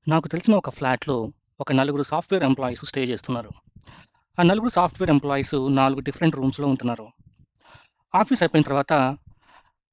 నాకు తెలిసిన ఒక ఫ్లాట్‌లో ఒక నలుగురు సాఫ్ట్‌వేర్ ఎంప్లాయీస్ స్టే చేస్తున్నారు. ఆ నలుగురు సాఫ్ట్‌వేర్ ఎంప్లాయీస్ 4 డిఫరెంట్ రూమ్స్‌లో ఉంటున్నారు. ఆఫీస్ అయిపోయిన తర్వాత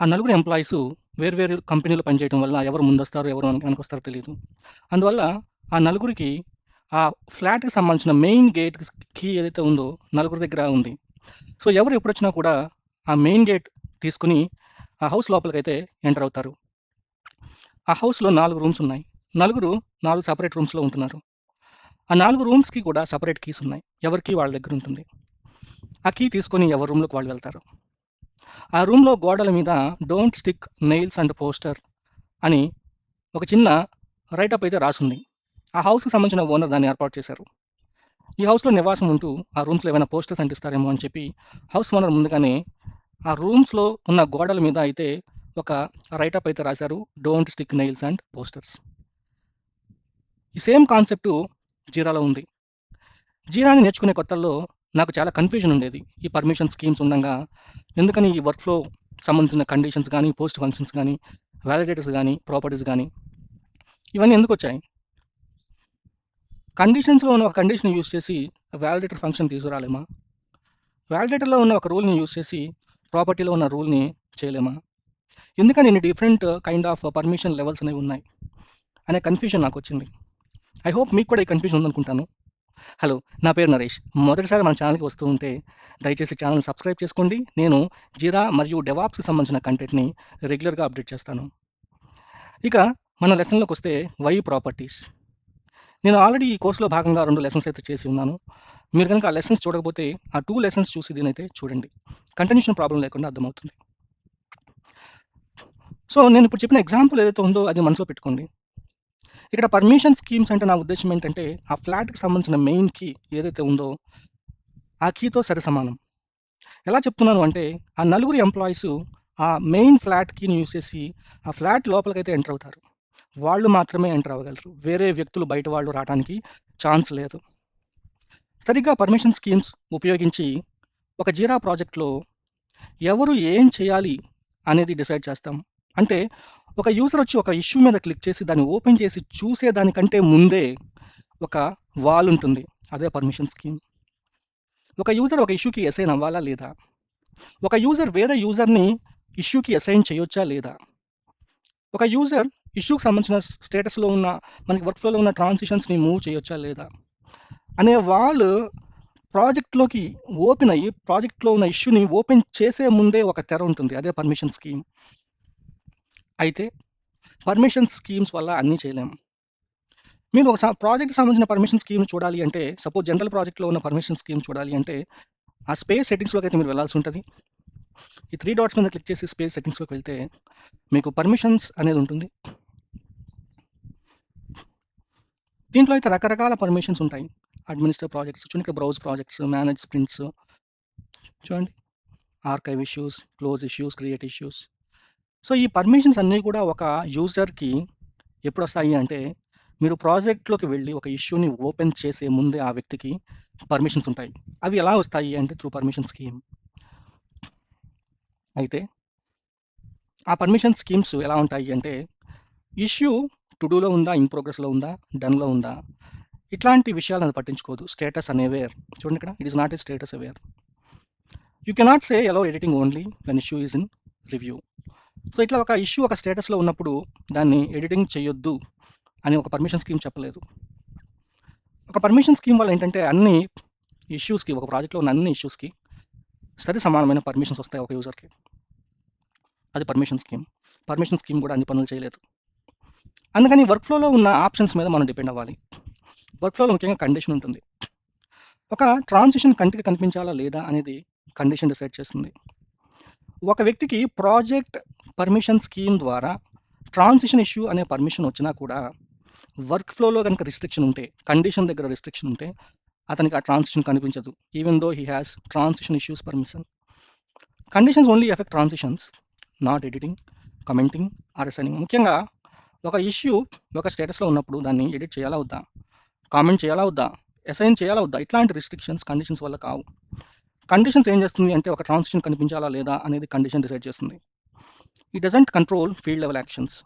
ఆ నలుగురు ఎంప్లాయీస్ వేర్వేరు కంపెనీలో పనిచేయడం వల్ల ఎవరు ముందొస్తారో, ఎవరు వెనకొస్తారో తెలీదు. అందువల్ల ఆ నలుగురికి ఆ ఫ్లాట్‌కి సంబంధించిన మెయిన్ గేట్ కీ ఏదైతే ఉందో నలుగురి దగ్గర ఉంది. సో, ఎవరు ఎప్పుడొచ్చినా కూడా ఆ మెయిన్ గేట్ తీసుకొని ఆ హౌస్ లోపలికైతే ఎంటర్ అవుతారు. ఆ హౌస్‌లో 4 రూమ్స్ ఉన్నాయి. నలుగురు 4 సెపరేట్ రూమ్స్‌లో ఉంటున్నారు. ఆ 4 రూమ్స్‌కి కూడా సెపరేట్ కీస్ ఉన్నాయి. ఎవరి కీ వాళ్ళ దగ్గర ఉంటుంది. ఆ కీ తీసుకొని ఎవరి రూమ్‌లోకి వాళ్ళు వెళ్తారు. ఆ రూమ్‌లో గోడల మీద don't stick nails and poster అని ఒక చిన్న రైటప్ అయితే రాసుంది. ఆ హౌస్‌కి సంబంధించిన ఓనర్ దాన్ని ఏర్పాటు చేశారు. ఈ హౌస్‌లో నివాసం ఉంటూ ఆ రూమ్స్‌లో ఏమైనా పోస్టర్స్ అంటిస్తారేమో అని చెప్పి హౌస్ ఓనర్ ముందుగానే ఆ రూమ్స్‌లో ఉన్న గోడల మీద అయితే ఒక రైటప్ అయితే రాశారు. Don't stick nails and posters. ఈ సేమ్ కాన్సెప్ట్ జీరాలో ఉంది. జీరాని నేర్చుకునే కొత్తల్లో నాకు చాలా కన్ఫ్యూజన్ ఉండేది. ఈ పర్మిషన్ స్కీమ్స్ ఉండంగా ఎందుకని ఈ వర్క్ ఫ్లో సంబంధించిన కండిషన్స్ కానీ, పోస్ట్ ఫంక్షన్స్ కానీ, వాలిడేటర్స్ కానీ, ప్రాపర్టీస్ కానీ ఇవన్నీ ఎందుకొచ్చాయి? కండిషన్స్‌లో ఉన్న ఒక కండిషన్ యూజ్ చేసి వాలిడేటర్ ఫంక్షన్ తీసుకురాలేమా? వాలిడేటర్‌లో ఉన్న ఒక రూల్‌ని యూజ్ చేసి ప్రాపర్టీలో ఉన్న రూల్‌ని చేయలేమా? ఎందుకని ఇన్ని different kind of permission levels అనేవి ఉన్నాయి అనే కన్ఫ్యూజన్ నాకొచ్చింది. ఐ హోప్ మీకు కూడా ఈ కన్ఫ్యూజన్ ఉందనుకుంటాను. హలో, నా పేరు నరేష్. మొదటిసారి మన ఛానల్‌కి వస్తూ ఉంటే దయచేసి ఛానల్‌ని సబ్స్క్రైబ్ చేసుకోండి. నేను జిరా మరియు డెవాప్స్‌కి సంబంధించిన కంటెంట్‌ని రెగ్యులర్‌గా అప్డేట్ చేస్తాను. ఇక మన లెసన్‌లోకొస్తే వై ప్రాపర్టీస్. నేను ఆల్రెడీ ఈ కోర్స్‌లో భాగంగా 2 లెసన్స్ అయితే చేసి ఉన్నాను. మీరు గనుక ఆ లెసన్స్ చూడకపోతే ఆ 2 లెసన్స్ చూసి దీనైతే చూడండి. కంటిన్యూషన్ ప్రాబ్లమ్ లేకుండా అర్థమవుతుంది. సో, నేను ఇప్పుడు చెప్పిన ఎగ్జాంపుల్ ఏదైతే ఉందో అది మనసులో పెట్టుకోండి. ఇక్కడ పర్మిషన్ స్కీమ్స్ అంటే నా ఉద్దేశ్యం ఏంటంటే ఆ ఫ్లాట్‌కి సంబంధించిన మెయిన్ కీ ఏదైతే ఉందో ఆ కీతో సరిసమానం. ఎలా చెప్తున్నాను అంటే ఆ నలుగురు ఎంప్లాయీస్ ఆ మెయిన్ ఫ్లాట్ కీని యూస్ చేసి ఆ ఫ్లాట్ లోపలికైతే ఎంటర్ అవుతారు. వాళ్ళు మాత్రమే ఎంటర్ అవ్వగలరు. వేరే వ్యక్తులు బయట వాళ్ళు రావడానికి ఛాన్స్ లేదు. సరిగ్గా పర్మిషన్ స్కీమ్స్ ఉపయోగించి ఒక జీరా ప్రాజెక్ట్లో ఎవరు ఏం చేయాలి అనేది డిసైడ్ చేస్తాం. అంటే ఒక యూజర్ వచ్చి ఒక ఇష్యూ మీద క్లిక్ చేసి దాన్ని ఓపెన్ చేసి చూసేదానికంటే ముందే ఒక వాల్ ఉంటుంది. అదే పర్మిషన్ స్కీమ్. ఒక యూజర్ ఒక ఇష్యూకి అసైన్ అవ్వాలా లేదా? ఒక యూజర్ వేరే యూజర్ని ఇష్యూకి అసైన్ చేయొచ్చా లేదా? ఒక యూజర్ ఇష్యూకి సంబంధించిన స్టేటస్లో ఉన్న మనకి వర్క్ ఫ్లోలో ఉన్న ట్రాన్సిషన్స్ని మూవ్ చేయొచ్చా లేదా అనే వాళ్ళు ప్రాజెక్ట్లోకి ఓపెన్ అయ్యి ప్రాజెక్ట్లో ఉన్న ఇష్యూని ఓపెన్ చేసే ముందే ఒక తెర ఉంటుంది. అదే పర్మిషన్ స్కీమ్. అయితే పర్మిషన్ స్కీమ్స్ వల్ల అన్నీ చేయలేము. మీరు ఒక ప్రాజెక్ట్కి సంబంధించిన పర్మిషన్ స్కీమ్ చూడాలి అంటే సపోజ్ జనరల్ ప్రాజెక్ట్లో ఉన్న పర్మిషన్ స్కీమ్ చూడాలి అంటే ఆ స్పేస్ సెట్టింగ్స్లోకి అయితే మీరు వెళ్ళాల్సి ఉంటుంది. ఈ 3 డాట్స్ మీద క్లిక్ చేసి స్పేస్ సెట్టింగ్స్లోకి వెళ్తే మీకు పర్మిషన్స్ అనేది ఉంటుంది. దీంట్లో అయితే రకరకాల పర్మిషన్స్ ఉంటాయి. అడ్మినిస్టర్ ప్రాజెక్ట్స్ చూడండి, ఇక్కడ బ్రౌజ్ ప్రాజెక్ట్స్, మేనేజ్ స్ప్రింట్స్ చూడండి, archive issues, close issues, create issues. So ఈ పర్మిషన్స్ అన్నీ కూడా ఒక యూజర్కి ఎప్పుడు వస్తాయి అంటే మీరు ప్రాజెక్ట్లోకి వెళ్ళి ఒక ఇష్యూని ఓపెన్ చేసే ముందే ఆ వ్యక్తికి పర్మిషన్స్ ఉంటాయి. అవి ఎలా వస్తాయి అంటే త్రూ పర్మిషన్ స్కీమ్. అయితే ఆ పర్మిషన్ స్కీమ్స్ ఎలా ఉంటాయి అంటే ఇష్యూ టు డూలో ఉందా, ఇన్ ప్రోగ్రెస్లో ఉందా, డన్లో ఉందా, ఇట్లాంటి విషయాలను పట్టించుకోదు. స్టేటస్ అనేవేర్ చూడండి, ఇక్కడ it is not a status aware. You cannot say allow editing only when issue is in review. So ఇట్లా ఒక ఇష్యూ ఒక స్టేటస్లో ఉన్నప్పుడు దాన్ని ఎడిటింగ్ చేయొద్దు అని ఒక పర్మిషన్ స్కీమ్ చెప్పలేదు. ఒక పర్మిషన్ స్కీమ్ వల్ల ఏంటంటే అన్ని ఇష్యూస్కి, ఒక ప్రాజెక్ట్లో ఉన్న అన్ని ఇష్యూస్కి సరి సమానమైన పర్మిషన్స్ వస్తాయి ఒక యూజర్కి. అది పర్మిషన్ స్కీమ్. పర్మిషన్ స్కీమ్ కూడా అన్ని పనులు చేయలేదు. అందుకని వర్క్ ఫ్లోలో ఉన్న ఆప్షన్స్ మీద మనం డిపెండ్ అవ్వాలి. వర్క్ ఫ్లోలో ముఖ్యంగా కండిషన్ ఉంటుంది. ఒక ట్రాన్సిషన్ కంటికి కనిపించాలా లేదా అనేది కండిషన్ డిసైడ్ చేస్తుంది. ఒక వ్యక్తికి ప్రాజెక్ట్ పర్మిషన్ స్కీమ్ ద్వారా ట్రాన్సిషన్ ఇష్యూ అనే పర్మిషన్ వచ్చినా కూడా వర్క్ ఫ్లోలో కనుక రిస్ట్రిక్షన్ ఉంటే, కండిషన్ దగ్గర రిస్ట్రిక్షన్ ఉంటే అతనికి ఆ ట్రాన్సిషన్ కనిపించదు, even though he has transition issues permission. Conditions only affect transitions, not editing, commenting or assigning. ముఖ్యంగా ఒక ఇష్యూ ఒక స్టేటస్లో ఉన్నప్పుడు దాన్ని ఎడిట్ చేయాలా వద్దా, కామెంట్ చేయాలా వద్దా, అసైన్ చేయాలా వద్దా, ఇట్లాంటి రిస్ట్రిక్షన్స్ కండిషన్స్ వల్ల కావు. కండిషన్స్ ఏం చేస్తుంది అంటే ఒక ట్రాన్సిషన్ కనిపించాలా లేదా అనేది కండిషన్ డిసైడ్ చేస్తుంది. It doesn't control field level actions.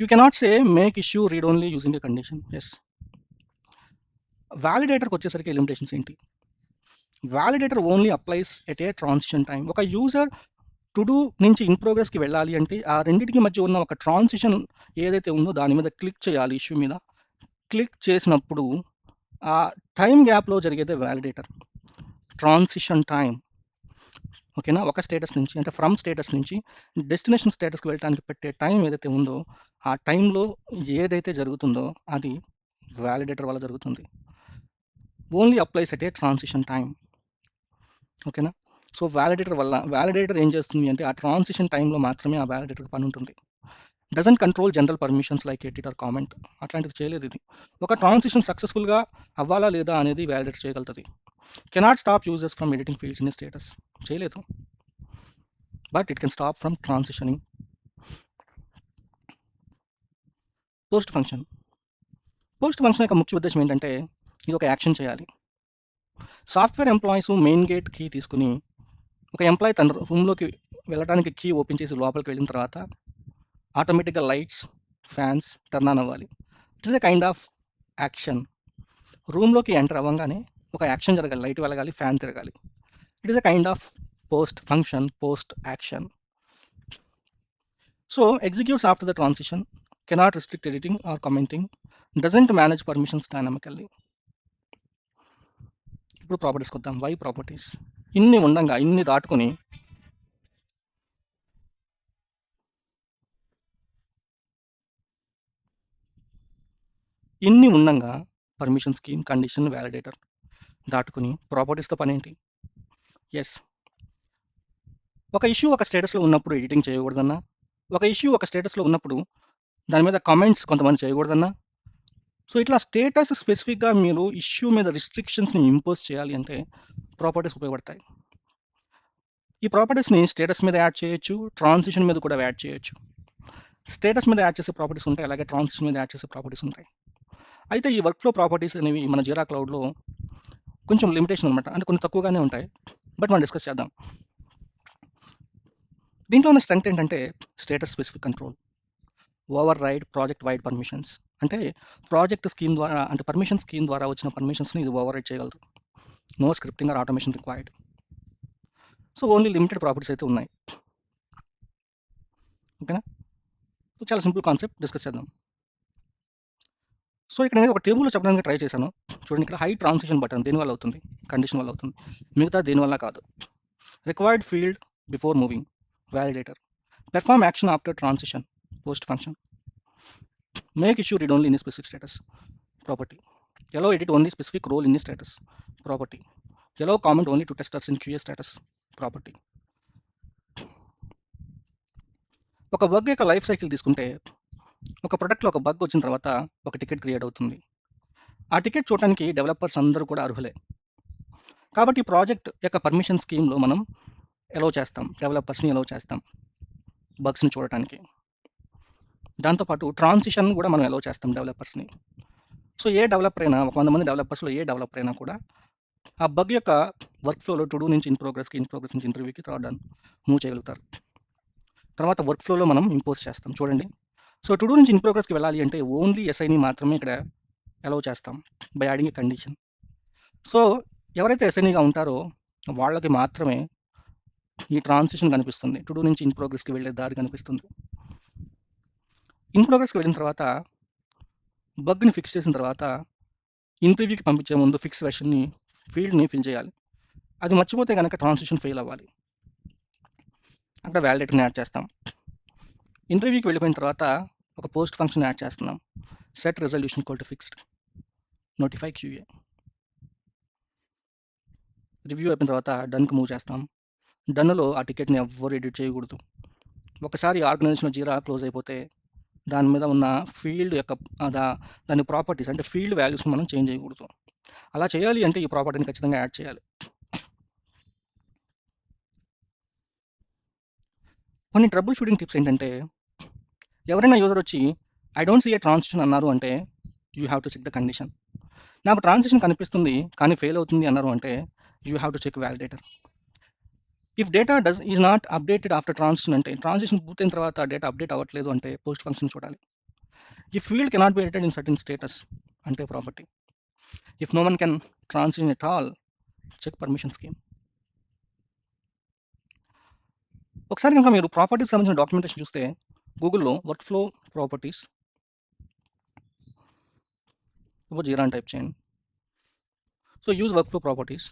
You cannot say make issue read only using a condition. Yes. వ్యాలిడేటర్కి వచ్చేసరికి లిమిటేషన్స్ ఏంటి? Validator only applies at a transition time. ఒక యూజర్ టు డూ నుంచి in ప్రోగ్రెస్కి వెళ్ళాలి అంటే ఆ రెండింటికి మధ్య ఉన్న ఒక ట్రాన్సిషన్ ఏదైతే ఉందో దాని మీద క్లిక్ చేయాలి. ఇష్యూ మీద క్లిక్ చేసినప్పుడు ఆ టైం గ్యాప్లో జరిగేదే వ్యాలిడేటర్. Transition time. ఓకేనా? ఒక స్టేటస్ నుంచి అంటే ఫ్రమ్ స్టేటస్ నుంచి డెస్టినేషన్ స్టేటస్కి వెళ్ళడానికి పెట్టే టైం ఏదైతే ఉందో ఆ టైంలో ఏదైతే జరుగుతుందో అది వ్యాలిడేటర్ వల్ల జరుగుతుంది. Only applies at a transition time. ఓకేనా? సో వ్యాలిడేటర్ ఏం చేస్తుంది అంటే ఆ ట్రాన్సిషన్ టైంలో మాత్రమే ఆ వ్యాలిడేటర్ పని ఉంటుంది. Doesn't control general permissions like edit or comment. అట్లాంటిది చేయలేదు ఇది. ఒక ట్రాన్సిషన్ సక్సెస్ఫుల్గా అవ్వాలా లేదా అనేది వ్యాలిడేటర్ చేయగలుగుతుంది. Cannot stop users from editing fields in status. చేయలేదు. But it can stop from transitioning. Post function యొక్క ముఖ్య ఉద్దేశం ఏంటంటే ఇది ఒక యాక్షన్ చేయాలి. Software employees main gate key తీసుకుని ఒక ఎంప్లాయీ తన రూమ్లోకి వెళ్ళడానికి కీ ఓపెన్ చేసి లోపలికి వెళ్ళిన తర్వాత ఆటోమేటిక్గా లైట్స్ ఫ్యాన్స్ టర్న్ ఆన్ అవ్వాలి. It is a kind of action. రూమ్లోకి ఎంటర్ అవ్వగానే ఒక యాక్షన్ జరగాలి. లైట్ వెలగాలి, ఫ్యాన్ తిరగాలి. It is a kind of post function, post action. So executes after the transition, cannot restrict editing or commenting, doesn't manage permissions dynamically. ఇప్పుడు ప్రాపర్టీస్కి వద్దాం. Why properties? ఇన్ని ఉండంగా ఇన్ని దాటుకొని పర్మిషన్ స్కీమ్, కండిషన్, వ్యాలిడేటర్ దాటుకుని ప్రాపర్టీస్తో పని ఏంటి? ఎస్, ఒక ఇష్యూ ఒక స్టేటస్లో ఉన్నప్పుడు ఎడిటింగ్ చేయకూడదన్నా, ఒక ఇష్యూ ఒక స్టేటస్లో ఉన్నప్పుడు దాని మీద కామెంట్స్ కొంతమంది చేయకూడదన్నా, సో ఇట్లా స్టేటస్ స్పెసిఫిక్గా మీరు ఇష్యూ మీద రిస్ట్రిక్షన్స్ని ఇంపోజ్ చేయాలి అంటే ప్రాపర్టీస్ ఉపయోగపడతాయి. ఈ ప్రాపర్టీస్ని స్టేటస్ మీద యాడ్ చేయొచ్చు, ట్రాన్సిషన్ మీద కూడా యాడ్ చేయొచ్చు. స్టేటస్ మీద యాడ్ చేసే ప్రాపర్టీస్ ఉంటాయి, అలాగే ట్రాన్సిషన్ మీద యాడ్ చేసే ప్రాపర్టీస్ ఉంటాయి. అయితే ఈ వర్క్ఫ్లో ప్రాపర్టీస్ అనేవి మన జీరా క్లౌడ్లో కొంచెం లిమిటేషన్ అనమాట, అంటే కొన్ని తక్కువగానే ఉంటాయి. బట్ మనం డిస్కస్ చేద్దాం. దీంట్లో ఉన్న స్ట్రెంగ్త్ ఏంటంటే status specific control, override project wide permissions. అంటే ప్రాజెక్ట్ స్కీమ్ ద్వారా, అంటే పర్మిషన్ స్కీమ్ ద్వారా వచ్చిన పర్మిషన్స్ని ఇది ఓవర్ రైడ్ చేయగలరు. No scripting or automation required. So only limited properties అయితే ఉన్నాయి. ఓకేనా? చాలా సింపుల్ కాన్సెప్ట్, డిస్కస్ చేద్దాం. సో ఇక్కడ నేను ఒక టేబుల్లో చెప్పడానికి ట్రై చేశాను. చూడండి, ఇక్కడ హై ట్రాన్సిషన్ బటన్ దేనివల్ల అవుతుంది? కండిషన్ వల్ల అవుతుంది. మిగతా దేనివల్ల కాదు. Required field before moving, validator. Perform action after transition, post function. Make issue read only in specific status, property. Allow edit only specific role in status, property. Allow comment only to testers in QA status, property. ఒక bug యొక్క life cycle తీసుకుంటే ఒక ప్రొడక్ట్లో ఒక bug వచ్చిన తర్వాత ఒక ticket create అవుతుంది. ఆ టికెట్ చూడటానికి డెవలపర్స్ అందరూ కూడా అర్హులే. కాబట్టి ప్రాజెక్ట్ యొక్క పర్మిషన్ స్కీమ్లో మనం ఎలో చేస్తాం, డెవలపర్స్ని ఎలో చేస్తాం బగ్స్ని చూడటానికి. దాంతోపాటు ట్రాన్సిషన్ కూడా మనం ఎలో చేస్తాం డెవలపర్స్ని. సో ఏ డెవలపర్ అయినా, 100 మంది డెవలపర్స్లో ఏ డెవలపర్ అయినా కూడా ఆ బగ్ యొక్క వర్క్ ఫ్లోలో టు డూ నుంచి ఇన్ ప్రోగ్రెస్కి, ఇన్ ప్రోగ్రెస్ నుంచి ఇంటర్వ్యూకి తర్వాత మూవ్ చేయగలుగుతారు. తర్వాత వర్క్ ఫ్లోలో మనం ఇంపోజ్ చేస్తాం. చూడండి, సో టు డూ నుంచి ఇన్ ప్రోగ్రెస్కి వెళ్ళాలి అంటే ఓన్లీ ఎస్ఐని మాత్రమే ఇక్కడ అలౌ చేస్తాం by adding A condition. So ఎవరైతే ఎస్ఐనిగా ఉంటారో వాళ్ళకి మాత్రమే ఈ ట్రాన్సిషన్ కనిపిస్తుంది, టు డూ నుంచి ఇన్ ప్రోగ్రెస్కి వెళ్ళే దారి కనిపిస్తుంది. ఇన్ ప్రోగ్రెస్కి వెళ్ళిన తర్వాత బగ్ని ఫిక్స్ చేసిన తర్వాత ఇంటర్వ్యూకి పంపించే ముందు ఫిక్స్ వెర్షన్ని ఫీల్డ్ని ఫిల్ చేయాలి. అది మర్చిపోతే కనుక ట్రాన్సిషన్ ఫెయిల్ అవ్వాలి. అక్కడ వ్యాలిడేటర్ని యాడ్ చేస్తాం. ఇంటర్వ్యూకి వెళ్ళిపోయిన తర్వాత ఒక పోస్ట్ ఫంక్షన్ యాడ్ చేస్తున్నాం. Set resolution equal to fixed, notify QA. Review అయిపోయిన తర్వాత డన్కి మూవ్ చేస్తాం. డన్లో ఆ టికెట్ని ఎవ్వరు ఎడిట్ చేయకూడదు. ఒకసారి ఆర్గనైజేషన్ జీరా క్లోజ్ అయిపోతే దాని మీద ఉన్న ఫీల్డ్ యొక్క దాని ప్రాపర్టీస్ అంటే ఫీల్డ్ వాల్యూస్ని మనం చేంజ్ చేయకూడదు. అలా చేయాలి అంటే ఈ ప్రాపర్టీని ఖచ్చితంగా యాడ్ చేయాలి. కొన్ని ట్రబుల్ షూటింగ్ టిప్స్ ఏంటంటే, ఎవరైనా యూజర్ వచ్చి I don't see a transition అన్నారు అంటే you have to check the condition. నాకు ట్రాన్సిషన్ కనిపిస్తుంది కానీ ఫెయిల్ అవుతుంది అన్నారు అంటే you have to check validator. If data is not updated after transition అంటే ట్రాన్సిషన్ పూర్తయిన తర్వాత డేటా అప్డేట్ అవ్వట్లేదు అంటే పోస్ట్ ఫంక్షన్ చూడాలి. ఈ field cannot be edited in certain status అంటే property. If no one can transition at all, check permission scheme. ఒకసారి కనుక మీరు ప్రాపర్టీస్ సంబంధించిన డాక్యుమెంటేషన్ చూస్తే గూగుల్లో వర్క్ ఫ్లో ప్రాపర్టీస్ జీరా అని టైప్ చేయండి. So use workflow properties.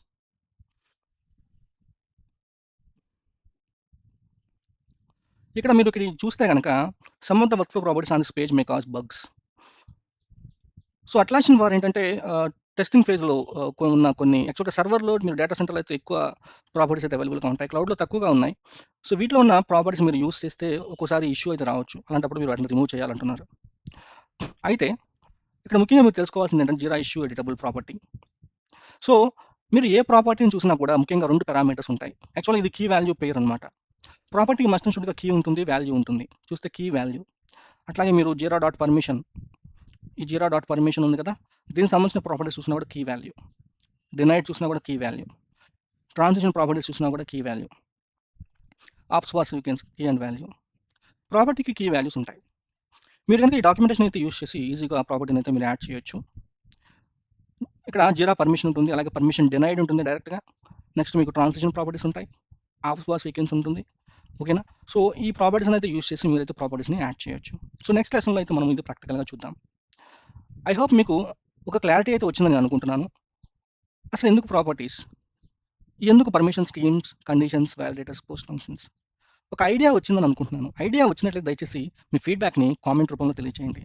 ఇక్కడ మీరు ఇక్కడ చూస్తే కనుక some of the workflow properties on this page may cause bugs. So Atlassian వారు ఏంటంటే టెస్టింగ్ ఫేజ్లో ఉన్న కొన్ని యాక్చువల్గా సర్వర్లో మీరు డేటా సెంటర్లో అయితే ఎక్కువ ప్రాపర్టీస్ అయితే అవైలబుల్గా ఉంటాయి, క్లౌడ్లో తక్కువగా ఉన్నాయి. సో వీటిలో ఉన్న ప్రాపర్టీస్ మీరు యూస్ చేస్తే ఒక్కోసారి ఇష్యూ అయితే రావచ్చు, అలాంటప్పుడు మీరు వాటిని రిమూవ్ చేయాలంటున్నారు. అయితే ఇక్కడ ముఖ్యంగా మీరు తెలుసుకోవాల్సింది ఏంటంటే జీరా ఇష్యూ ఎడిటబుల్ ప్రాపర్టీ. సో మీరు ఏ ప్రాపర్టీని చూసినా కూడా ముఖ్యంగా 2 పారామీటర్స్ ఉంటాయి. యాక్చువల్గా ఇది కీ వాల్యూ పేర్ అనమాట. ప్రాపర్టీకి మస్ట్ అండ్ షుడ్గా కీ ఉంటుంది, వాల్యూ ఉంటుంది. చూస్తే కీ వాల్యూ. అట్లాగే మీరు జీరా డాట్ పర్మిషన్, ఈ జీరా డాట్ పర్మిషన్ ఉంది కదా, దీనికి సంబంధించిన ప్రాపర్టీస్ చూసినా కూడా కీ వాల్యూ. డినైడ్ చూసినా కూడా కీ వాల్యూ. ట్రాన్సిషన్ ప్రాపర్టీస్ చూసినా కూడా key value. Opsbar sequence key and value. ప్రాపర్టీకి కీ వాల్యూస్ ఉంటాయి. మీరు కనుక ఈ డాక్యుమెంటేషన్ అయితే యూస్ చేసి ఈజీగా ఆ ప్రాపర్టీని అయితే మీరు యాడ్ చేయొచ్చు. ఇక్కడ జీరా పర్మిషన్ ఉంటుంది, అలాగే పర్మిషన్ డినైడ్ ఉంటుంది డైరెక్ట్గా. నెక్స్ట్ మీకు ట్రాన్సిషన్ ప్రాపర్టీస్ ఉంటాయి, ఆప్స్వాస్ సీక్వెన్స్ ఉంటుంది. ఓకేనా? సో ఈ ప్రాపర్టీస్ అయితే యూస్ చేసి మీరైతే ప్రాపర్టీస్ని యాడ్ చేయొచ్చు. సో నెక్స్ట్ లెసన్లో అయితే మనం ఇది ప్రాక్టికల్గా చూద్దాం. ఐ హోప్ మీకు ఒక క్లారిటీ అయితే వచ్చిందని అనుకుంటున్నాను. అసలు ఎందుకు ప్రాపర్టీస్, ఎందుకు permission schemes, conditions, validators, post functions, ఒక ఐడియా వచ్చిందని అనుకుంటున్నాను. ఐడియా వచ్చినట్లయితే దయచేసి మీ ఫీడ్బ్యాక్ని కామెంట్ రూపంలో తెలియజేయండి.